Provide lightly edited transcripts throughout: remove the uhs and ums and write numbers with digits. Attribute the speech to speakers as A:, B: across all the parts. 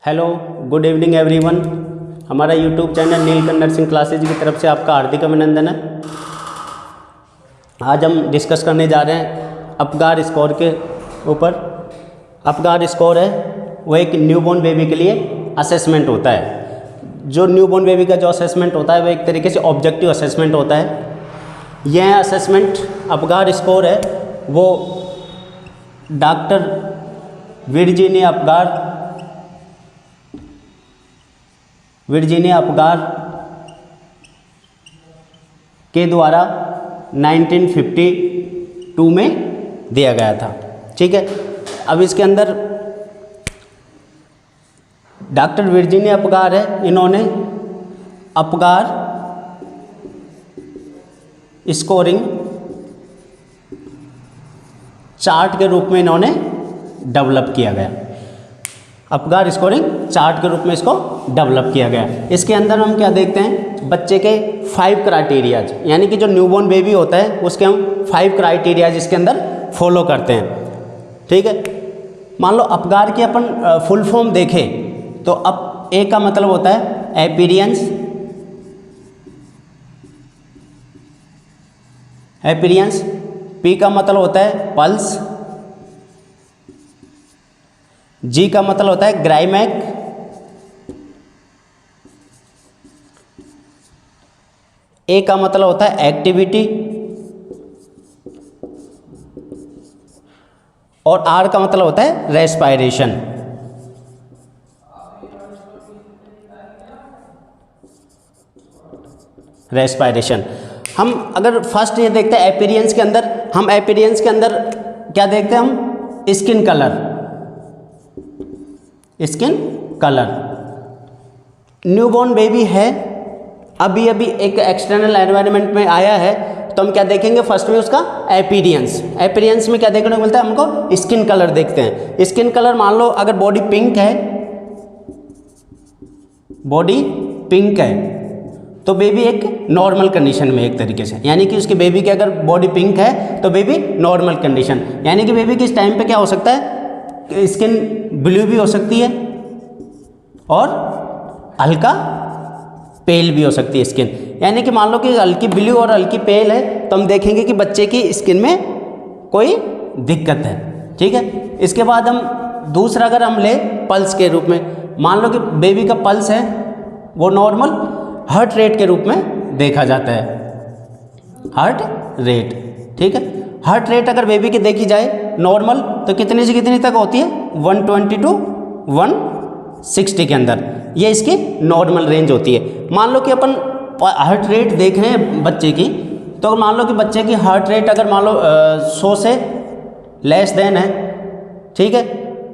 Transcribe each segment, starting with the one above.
A: Hello, good evening everyone. हमारा YouTube channel Neelkanth nursing classes की तरफ से आपका हार्दिक अभिनंदन है। आज हम डिस्कस करने जा रहे हैं अपगार स्कोर के ऊपर। अपगार स्कोर है वो एक न्यूबॉर्न बेबी के लिए असेसमेंट होता है। जो न्यूबॉर्न बेबी का जो असेसमेंट होता है वो एक तरीके से ऑब्जेक्टिव असेसमेंट होता है। यह असेसमेंट अपगार स्कोर है वो डॉक्टर वर्जीनिया अपगार के द्वारा 1952 में दिया गया था। ठीक है, अब इसके अंदर डॉक्टर वर्जीनिया अपगार है, इन्होंने अपगार स्कोरिंग चार्ट के रूप में इन्होंने डेवलप किया गया। अपगार स्कोरिंग चार्ट के रूप में इसको डेवलप किया गया। इसके अंदर हम क्या देखते हैं, बच्चे के 5 क्राइटेरियाज, यानी कि जो न्यूबॉर्न बेबी होता है उसके हम 5 क्राइटेरियाज इसके अंदर फॉलो करते हैं। ठीक है, मान लो अपगार की अपन फुल फॉर्म देखें तो अब ए का मतलब होता है एपीरियंस, पी का मतलब होता है पल्स, जी का मतलब होता है ग्राइमैक, ए का मतलब होता है एक्टिविटी और आर का मतलब होता है रेस्पायरेशन। हम अगर फर्स्ट ये देखते हैं एपीरियंस के अंदर, हम एपीरियंस के अंदर क्या देखते हैं, हम स्किन कलर। न्यूबॉर्न बेबी है, अभी अभी एक एक्सटर्नल एनवायरनमेंट में आया है, तो हम क्या देखेंगे फर्स्ट में उसका एपीरियंस में क्या देखने को मिलता है, हमको स्किन कलर देखते हैं। स्किन कलर मान लो अगर बॉडी पिंक है तो बेबी एक नॉर्मल कंडीशन में, एक तरीके से, यानी कि उसकी बेबी की अगर बॉडी पिंक है तो बेबी नॉर्मल कंडीशन, यानी कि बेबी किस टाइम पे क्या हो सकता है, स्किन ब्लू भी हो सकती है और हल्का पेल भी हो सकती है स्किन। यानी कि मान लो कि हल्की ब्लू और हल्की पेल है तो हम देखेंगे कि बच्चे की स्किन में कोई दिक्कत है। ठीक है, इसके बाद हम दूसरा अगर हम ले पल्स के रूप में, मान लो कि बेबी का पल्स है वो नॉर्मल हार्ट रेट के रूप में देखा जाता है, हार्ट रेट। ठीक है, हार्ट रेट अगर बेबी की देखी जाए नॉर्मल तो कितनी से कितनी तक होती है, 120 टू 160 के अंदर, ये इसकी नॉर्मल रेंज होती है। मान लो कि अपन हार्ट रेट देख रहे हैं बच्चे की, तो मान लो कि बच्चे की हार्ट रेट अगर मान लो 100 से लेस देन है, ठीक है,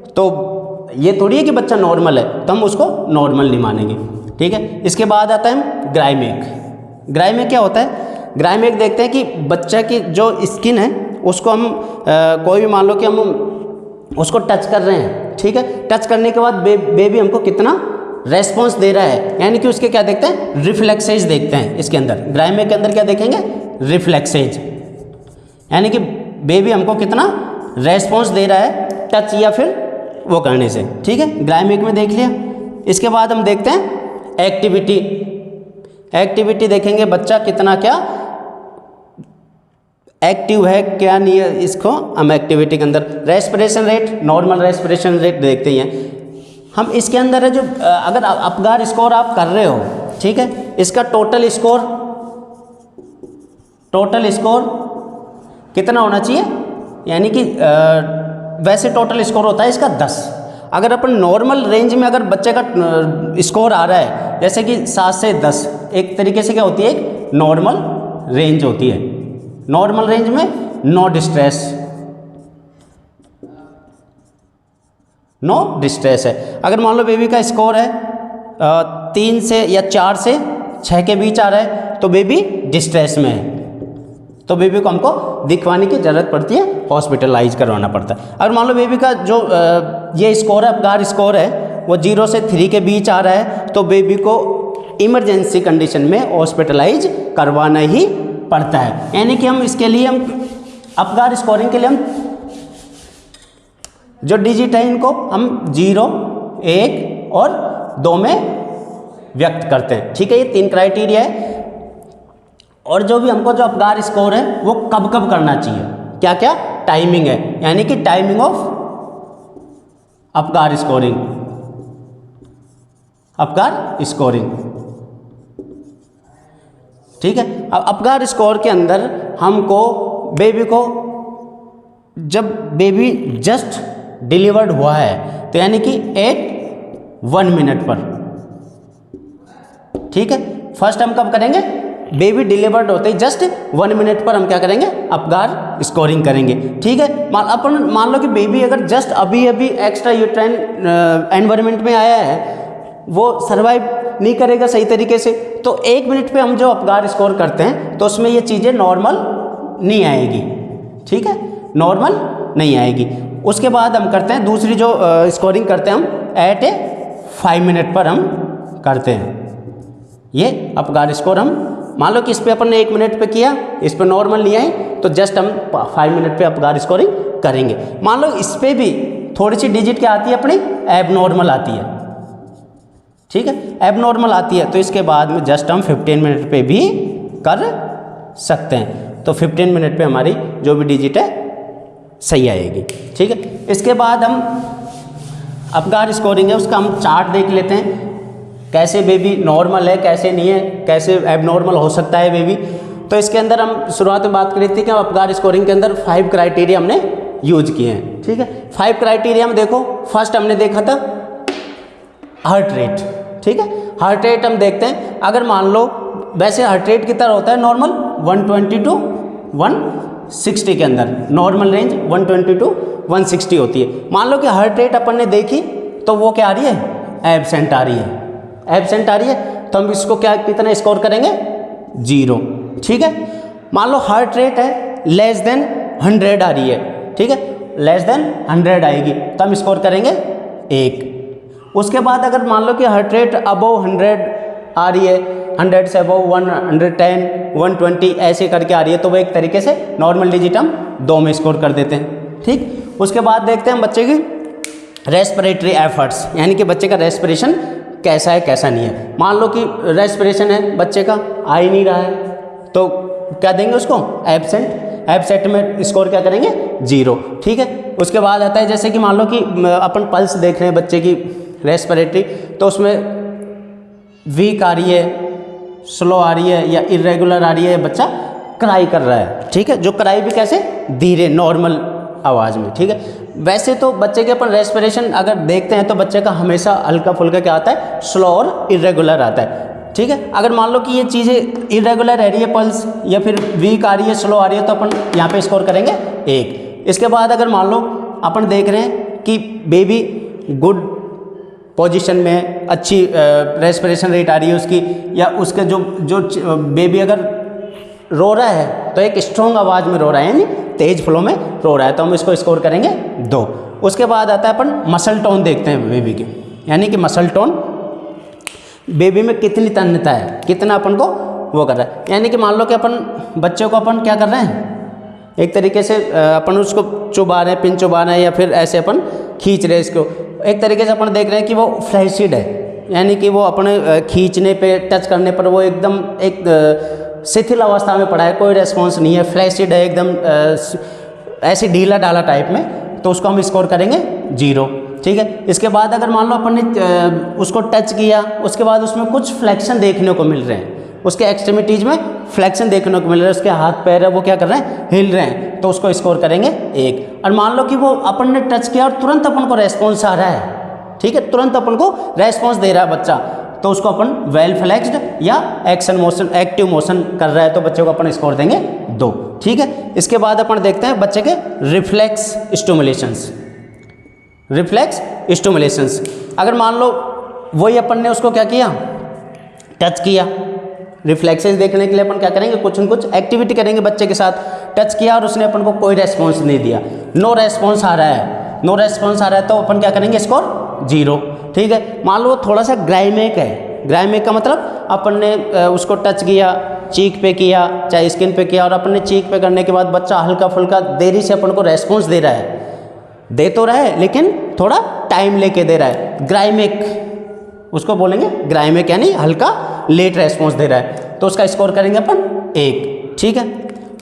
A: तो ये थोड़ी है कि बच्चा नॉर्मल है तो हम उसको नॉर्मल नहीं मानेंगे। ठीक है, इसके बाद आता है ग्राइमेक क्या होता है, ग्राइमेक देखते हैं कि बच्चा की जो स्किन है उसको हम कोई भी मान लो कि हम उसको टच कर रहे हैं। ठीक है, टच करने के बाद बेबी हमको कितना रेस्पॉन्स दे रहा है, यानी कि उसके क्या देखते हैं, रिफ्लेक्सेज देखते हैं। इसके अंदर ग्राइमेक के अंदर क्या देखेंगे, रिफ्लेक्सेज, यानी कि बेबी हमको कितना रेस्पॉन्स दे रहा है टच या फिर वो करने से। ठीक है, ग्राइमेक में देख लिया। इसके बाद हम देखते हैं एक्टिविटी देखेंगे बच्चा कितना क्या एक्टिव है क्या नहीं है, इसको हम एक्टिविटी के अंदर respiration rate, normal respiration rate देखते हैं हम। इसके अंदर है जो अगर अपगार स्कोर आप कर रहे हो, ठीक है, इसका टोटल स्कोर कितना होना चाहिए, यानी कि वैसे टोटल स्कोर होता है इसका 10। अगर अपन नॉर्मल रेंज में अगर बच्चे का स्कोर आ रहा है जैसे कि 7 से 10, एक तरीके से क्या होती है, एक नॉर्मल रेंज होती है। नॉर्मल रेंज में नो डिस्ट्रेस है। अगर मान लो बेबी का स्कोर है 3 से या 4 से 6 के बीच आ रहा है तो बेबी डिस्ट्रेस में है, तो बेबी को हमको दिखवाने की ज़रूरत पड़ती है, हॉस्पिटलाइज करवाना पड़ता है। अगर मान लो बेबी का जो ये स्कोर है, अपगार स्कोर है, वो 0 से 3 के बीच आ रहा है तो बेबी को इमरजेंसी कंडीशन में हॉस्पिटलाइज करवाना ही पड़ता है। यानी कि हम इसके लिए हम अपगार स्कोरिंग के लिए हम जो डिजिट है इनको हम 0, 1 और 2 में व्यक्त करते हैं। ठीक है, ये 3 क्राइटेरिया है। और जो भी हमको जो अपगार स्कोर है वो कब कब करना चाहिए, क्या क्या टाइमिंग है, यानी कि timing of Apgar scoring, Apgar scoring. ठीक है, अब अपगार स्कोर के अंदर हमको बेबी को, जब बेबी जस्ट डिलीवर्ड हुआ है तो यानी कि एट 1 मिनट पर, ठीक है, फर्स्ट हम कब करेंगे, बेबी डिलीवर्ड होते ही जस्ट 1 मिनट पर हम क्या करेंगे, अपगार स्कोरिंग करेंगे। ठीक है, मान लो कि बेबी अगर जस्ट अभी अभी एक्स्ट्रा यूट्राइन एनवायरनमेंट में आया है, वो सर्वाइव नहीं करेगा सही तरीके से, तो 1 मिनट पे हम जो अपगार स्कोर करते हैं तो उसमें ये चीज़ें नॉर्मल नहीं आएगी। ठीक है, नॉर्मल नहीं आएगी। उसके बाद हम करते हैं दूसरी जो स्कोरिंग करते हैं हम एट ए 5 मिनट पर हम करते हैं। ये अपगार स्कोर हम मान लो कि इस पर अपन ने 1 मिनट पे किया, इस पर नॉर्मल नहीं आई, तो जस्ट हम 5 मिनट पे अपगार स्कोरिंग करेंगे। मान लो इस पर भी थोड़ी सी डिजिट क्या आती है अपनी, एब नॉर्मल आती है। ठीक है, एब नॉर्मल आती है, तो इसके बाद में जस्ट हम 15 मिनट पे भी कर सकते हैं। तो 15 मिनट पे हमारी जो भी डिजिट है सही आएगी। ठीक है, इसके बाद हम अपगार स्कोरिंग है उसका हम चार्ट देख लेते हैं, कैसे बेबी नॉर्मल है, कैसे नहीं है, कैसे एबनॉर्मल हो सकता है बेबी। तो इसके अंदर हम शुरुआत में बात करी थी कि अपगार स्कोरिंग के अंदर 5 क्राइटेरिया हमने यूज किए हैं। ठीक है, 5 क्राइटेरिया में देखो, फर्स्ट हमने देखा था हार्ट रेट। ठीक है, हार्ट रेट हम देखते हैं, अगर मान लो वैसे हार्ट रेट की तरह होता है नॉर्मल 120 टू 160 के अंदर, नॉर्मल रेंज 120 टू 160 होती है। मान लो कि हार्ट रेट अपन ने देखी तो वो क्या आ रही है, एब्सेंट आ रही है, एब्सेंट आ रही है, तो हम इसको क्या कितना स्कोर करेंगे, 0। ठीक है, मान लो हार्ट रेट है लेस देन 100 आ रही है, ठीक है, लेस देन 100 आएगी तो हम स्कोर करेंगे 1। उसके बाद अगर मान लो कि हार्ट रेट अबव 100 आ रही है, 100 से अबव 110 120 ऐसे करके आ रही है, तो वो एक तरीके से नॉर्मल डिजिट हम 2 में स्कोर कर देते हैं। ठीक, उसके बाद देखते हैं बच्चे की रेस्पिरेटरी एफर्ट्स, यानी कि बच्चे का रेस्पिरेशन कैसा है कैसा नहीं है। मान लो कि रेस्पिरेशन है बच्चे का आ ही नहीं रहा है, तो क्या देंगे उसको, एब्सेंट। एब्सेंट में स्कोर क्या करेंगे, 0। ठीक है, उसके बाद आता है जैसे कि मान लो कि अपन पल्स देख रहे हैं बच्चे की रेस्पिरेटरी, तो उसमें वीक आ रही है, स्लो आ रही है या इरेगुलर आ रही है, बच्चा क्राई कर रहा है। ठीक है, जो क्राई भी कैसे, धीरे नॉर्मल आवाज़ में। ठीक है, वैसे तो बच्चे के अपन रेस्पिरेशन अगर देखते हैं तो बच्चे का हमेशा हल्का फुल्का क्या आता है, स्लो और इरेगुलर आता है। ठीक है, अगर मान लो कि ये चीज़ें इरेगुलर रह रही है पल्स, या फिर वीक आ रही है, स्लो आ रही है, तो अपन यहाँ पे स्कोर करेंगे 1। इसके बाद अगर मान लो अपन देख रहे हैं कि बेबी गुड पोजीशन में, अच्छी रेस्पिरेशन रेट आ रही है उसकी, या उसका जो बेबी अगर रो रहा है तो एक स्ट्रॉन्ग आवाज़ में रो रहा है, यानी तेज फ्लो में रो रहा है, तो हम इसको स्कोर करेंगे 2। उसके बाद आता है अपन मसल टोन देखते हैं बेबी के, यानी कि मसल टोन बेबी में कितनी तन्यता है, कितना अपन को वो कर रहा है। यानी कि मान लो कि अपन बच्चे को अपन क्या कर रहे हैं, एक तरीके से अपन उसको चुबा रहे हैं, पिन चुबा रहे हैं, या फिर ऐसे अपन खींच रहे हैं इसको, एक तरीके से अपन देख रहे हैं कि वो फ्लैसिड है, यानी कि वो अपने खींचने पे, टच करने पर वो एकदम एक शिथिल अवस्था में पड़ा है, कोई रेस्पॉन्स नहीं है, फ्लैसिड है एकदम, ऐसे ढीला डाला टाइप में, तो उसको हम स्कोर करेंगे 0। ठीक है, इसके बाद अगर मान लो अपन ने उसको टच किया, उसके बाद उसमें कुछ फ्लैक्शन देखने को मिल रहे हैं, उसके एक्सट्रीमिटीज में फ्लैक्शन देखने को मिल रहा है, उसके हाथ पैर है वो क्या कर रहे हैं, हिल रहे हैं, तो उसको स्कोर करेंगे 1। और मान लो कि वो अपन ने टच किया और तुरंत अपन को रेस्पॉन्स आ रहा है, ठीक है, तुरंत अपन को रेस्पॉन्स दे रहा है बच्चा, तो उसको अपन वेल फ्लैक्स्ड या एक्शन मोशन, एक्टिव मोशन कर रहा है, तो बच्चे को अपन स्कोर देंगे 2। ठीक है, इसके बाद अपन देखते हैं बच्चे के रिफ्लेक्स स्टिमुलेशंस। रिफ्लेक्स स्टिमुलेशंस, अगर मान लो वही अपन ने उसको क्या किया, टच किया, रिफ्लेक्सेस देखने के लिए अपन क्या करेंगे, कुछ न कुछ एक्टिविटी करेंगे बच्चे के साथ। टच किया और उसने अपन को कोई रेस्पॉन्स नहीं दिया, नो रेस्पॉन्स आ रहा है, नो रेस्पॉन्स आ रहा है, तो अपन क्या करेंगे, स्कोर 0। ठीक है, मान लो थोड़ा सा ग्राइमेक है, ग्राइमेक का मतलब अपन ने उसको टच किया, चीक पे किया, चाहे स्किन पे किया, और अपन ने चीक पे करने के बाद बच्चा हल्का फुल्का देरी से अपन को रेस्पॉन्स दे रहा है, दे तो रहा है लेकिन थोड़ा टाइम लेके दे रहा है, ग्राइमेक उसको बोलेंगे ग्राइमिक, यानी हल्का लेट रेस्पॉन्स दे रहा है, तो उसका स्कोर करेंगे अपन 1। ठीक है,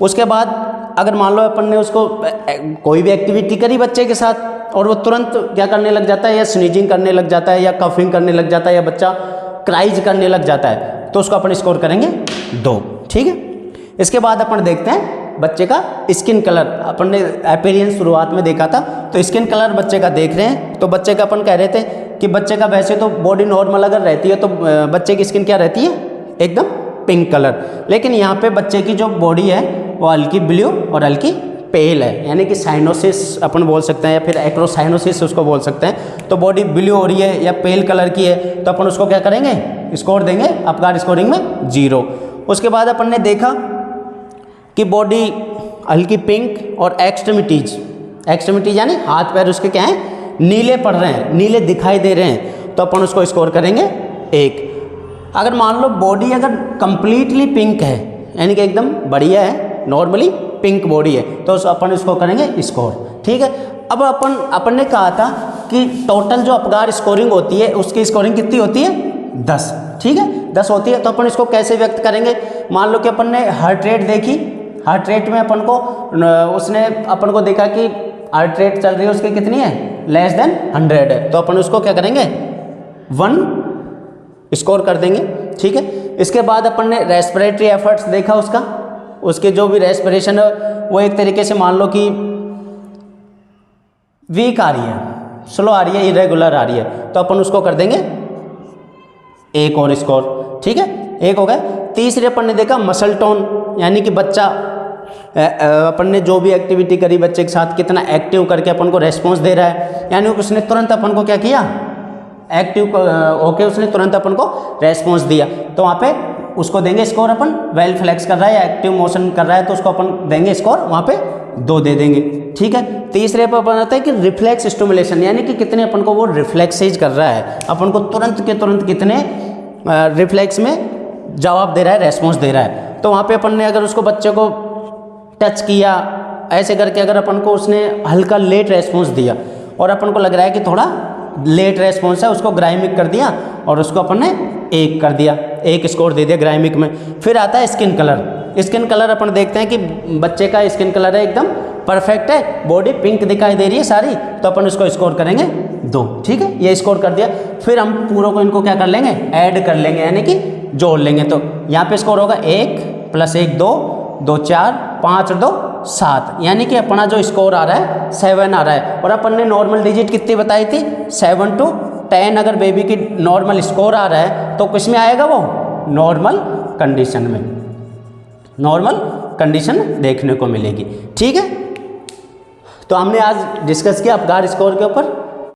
A: उसके बाद अगर मान लो अपन ने उसको कोई भी एक्टिविटी करी बच्चे के साथ और वो तुरंत क्या करने लग जाता है, या स्नीजिंग करने लग जाता है, या कफिंग करने लग जाता है, या बच्चा क्राइज करने लग जाता है, तो उसको अपन स्कोर करेंगे 2। ठीक है, इसके बाद अपन देखते हैं बच्चे का स्किन कलर। अपन ने अपीयरेंस शुरुआत में देखा था, तो स्किन कलर बच्चे का देख रहे हैं। तो बच्चे का अपन कह रहे थे कि बच्चे का वैसे तो बॉडी नॉर्मल अगर रहती है तो बच्चे की स्किन क्या रहती है, एकदम पिंक कलर। लेकिन यहाँ पे बच्चे की जो बॉडी है वो हल्की ब्लू और हल्की पेल है, यानी कि साइनोसिस अपन बोल सकते हैं, या फिर एक्रोसाइनोसिस उसको बोल सकते हैं। तो बॉडी ब्लू हो रही है या पेल कलर की है, तो अपन उसको क्या करेंगे, स्कोर देंगे अपगार स्कोरिंग में 0। उसके बाद अपन ने देखा कि बॉडी हल्की पिंक और एक्सट्रीमिटीज यानी हाथ पैर उसके क्या हैं, नीले पड़ रहे हैं, नीले दिखाई दे रहे हैं, तो अपन उसको स्कोर करेंगे 1। अगर मान लो बॉडी अगर कंप्लीटली पिंक है, यानी कि एकदम बढ़िया है, नॉर्मली पिंक बॉडी है, तो अपन इसको करेंगे स्कोर। ठीक है, अब अपन ने कहा था कि टोटल जो अपगार स्कोरिंग होती है उसकी स्कोरिंग कितनी होती है, 10। ठीक है, 10 होती है। तो अपन इसको कैसे व्यक्त करेंगे, मान लो कि अपन ने हार्ट रेट देखी, हार्ट रेट में अपन को उसने अपन को देखा कि हार्ट रेट चल रही है उसकी कितनी है, लेस देन 100 है, तो अपन उसको क्या करेंगे 1 स्कोर कर देंगे। ठीक है, इसके बाद अपन ने रेस्पिरेटरी एफर्ट्स देखा, उसके जो भी रेस्पिरेशन है वो एक तरीके से मान लो कि वीक आ रही है, स्लो आ रही है, इरेगुलर आ रही है, तो अपन उसको कर देंगे 1 और स्कोर। ठीक है, 1 हो गया। तीसरे अपन ने देखा मसल टोन, यानी कि बच्चा अपन ने जो भी एक्टिविटी करी बच्चे के साथ कितना एक्टिव करके अपन को रेस्पॉन्स दे रहा है, यानी उसने तुरंत अपन को क्या किया, एक्टिव होके उसने तुरंत अपन को रेस्पॉन्स दिया, तो वहाँ पे उसको देंगे स्कोर अपन। वेल फ्लेक्स कर रहा है या एक्टिव मोशन कर रहा है तो उसको अपन देंगे स्कोर वहाँ पे 2 दे देंगे। ठीक है, तीसरे पर अपन आता है कि रिफ्लेक्स स्टिमुलेशन, यानी कि कितने अपन को वो रिफ्लेक्सेज कर रहा है, अपन को तुरंत के तुरंत कितने रिफ्लेक्स में जवाब दे रहा है, रेस्पॉन्स दे रहा है। तो वहाँ पे अपन ने अगर उसको बच्चे को टच किया ऐसे करके, अगर अपन को उसने हल्का लेट रेस्पॉन्स दिया और अपन को लग रहा है कि थोड़ा लेट रेस्पॉन्स है, उसको ग्राइमिक कर दिया और उसको अपन ने 1 कर दिया, 1 स्कोर दे दिया ग्राइमिक में। फिर आता है स्किन कलर। स्किन कलर अपन देखते हैं कि बच्चे का स्किन कलर है एकदम परफेक्ट है, बॉडी पिंक दिखाई दे रही है सारी, तो अपन उसको स्कोर करेंगे 2। ठीक है, ये स्कोर कर दिया। फिर हम पूरों को इनको क्या कर लेंगे, ऐड कर लेंगे, यानी कि जोड़ लेंगे। तो यहाँ पे स्कोर होगा 1 + 1 2, 2 4, 5 और 2 7, यानी कि अपना जो स्कोर आ रहा है 7 आ रहा है। और अपन ने नॉर्मल डिजिट कितनी बताई थी, 7 to 10 अगर बेबी की नॉर्मल स्कोर आ रहा है तो किस में आएगा, वो नॉर्मल कंडीशन में, नॉर्मल कंडीशन देखने को मिलेगी। ठीक है, तो हमने आज डिस्कस किया अपगार स्कोर के ऊपर।